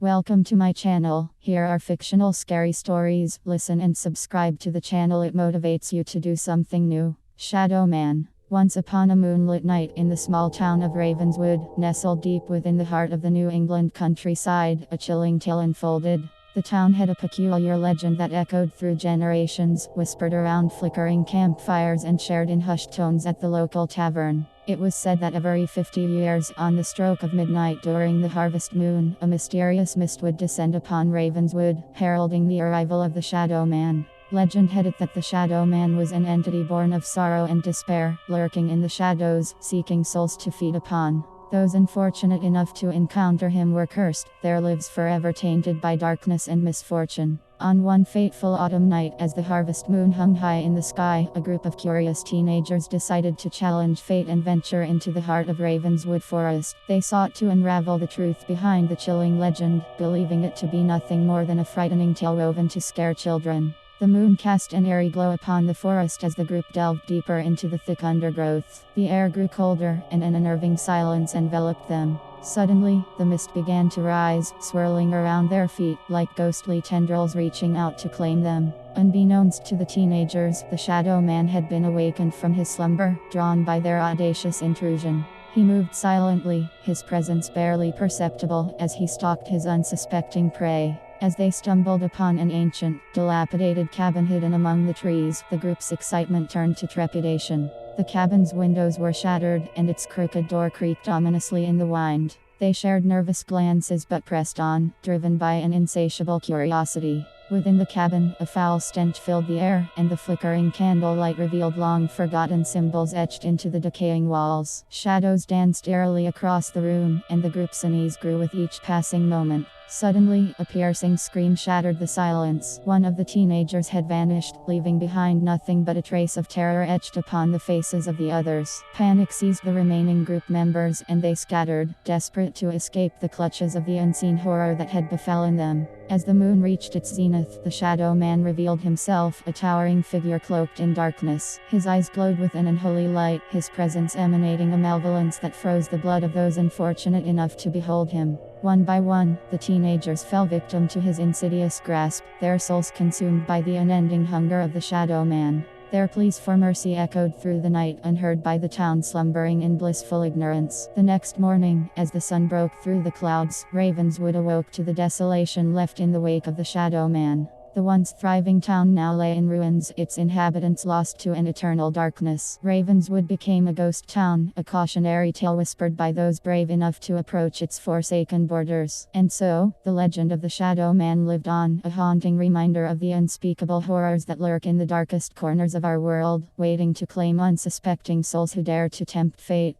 Welcome to my channel. Here are fictional scary stories. Listen and subscribe to the channel, it motivates you to do something new. Shadow Man. Once upon a moonlit night in the small town of Ravenswood, nestled deep within the heart of the New England countryside, a chilling tale unfolded. The town had a peculiar legend that echoed through generations, whispered around flickering campfires and shared in hushed tones at the local tavern. It was said that every 50 years, on the stroke of midnight during the harvest moon, a mysterious mist would descend upon Ravenswood, heralding the arrival of the Shadow Man. Legend had it that the Shadow Man was an entity born of sorrow and despair, lurking in the shadows, seeking souls to feed upon. Those unfortunate enough to encounter him were cursed, their lives forever tainted by darkness and misfortune. On one fateful autumn night, as the harvest moon hung high in the sky, a group of curious teenagers decided to challenge fate and venture into the heart of Ravenswood Forest. They sought to unravel the truth behind the chilling legend, believing it to be nothing more than a frightening tale woven to scare children. The moon cast an airy glow upon the forest as the group delved deeper into the thick undergrowth. The air grew colder, and an unnerving silence enveloped them. Suddenly, the mist began to rise, swirling around their feet, like ghostly tendrils reaching out to claim them. Unbeknownst to the teenagers, the Shadow Man had been awakened from his slumber, drawn by their audacious intrusion. He moved silently, his presence barely perceptible, as he stalked his unsuspecting prey. As they stumbled upon an ancient, dilapidated cabin hidden among the trees, the group's excitement turned to trepidation. The cabin's windows were shattered, and its crooked door creaked ominously in the wind. They shared nervous glances but pressed on, driven by an insatiable curiosity. Within the cabin, a foul stench filled the air, and the flickering candlelight revealed long-forgotten symbols etched into the decaying walls. Shadows danced eerily across the room, and the group's unease grew with each passing moment. Suddenly, a piercing scream shattered the silence. One of the teenagers had vanished, leaving behind nothing but a trace of terror etched upon the faces of the others. Panic seized the remaining group members, and they scattered, desperate to escape the clutches of the unseen horror that had befallen them. As the moon reached its zenith, the Shadow Man revealed himself, a towering figure cloaked in darkness. His eyes glowed with an unholy light, his presence emanating a malevolence that froze the blood of those unfortunate enough to behold him. One by one, the teenagers fell victim to his insidious grasp, their souls consumed by the unending hunger of the Shadow Man. Their pleas for mercy echoed through the night, unheard by the town slumbering in blissful ignorance. The next morning, as the sun broke through the clouds, Ravenswood awoke to the desolation left in the wake of the Shadow Man. The once thriving town now lay in ruins, its inhabitants lost to an eternal darkness. Ravenswood became a ghost town, a cautionary tale whispered by those brave enough to approach its forsaken borders. And so, the legend of the Shadow Man lived on, a haunting reminder of the unspeakable horrors that lurk in the darkest corners of our world, waiting to claim unsuspecting souls who dare to tempt fate.